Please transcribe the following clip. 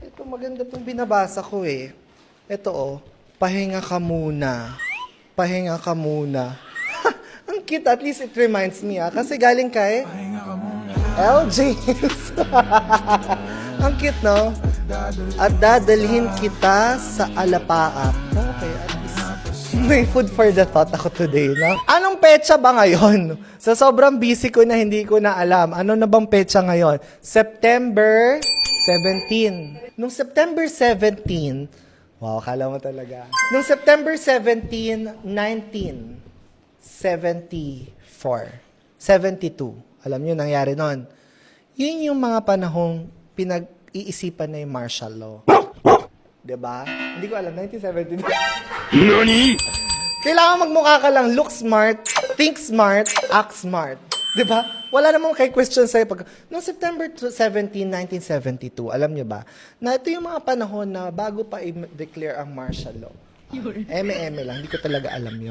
Ito, maganda itong binabasa ko eh. Ito oh, pahinga ka muna. Pahinga ka muna. Ang cute, at least it reminds me kasi galing kay LJ. Ang cute, no? At dadalhin kita sa alapaap. Okay, at least may food for the thought ako today, no? Anong petsa ba ngayon? Sa sobrang busy ko na hindi ko na alam. Ano na bang petsa ngayon? September 17. Nung September 17, wow, akala mo talaga. Nung September 17, 1974, 72, alam nyo, nangyari nun. Yun yung mga panahong pinag-iisipan na yung martial law. Diba? Hindi ko alam, 1972. NANI? Kailangan magmukha ka lang, look smart, think smart, act smart. Diba? Wala namang kay question sa'yo. Noong September 17, 1972, alam niyo ba, na ito yung mga panahon na bago pa i-declare ang martial law. Eme-eme lang, hindi ko talaga alam yun.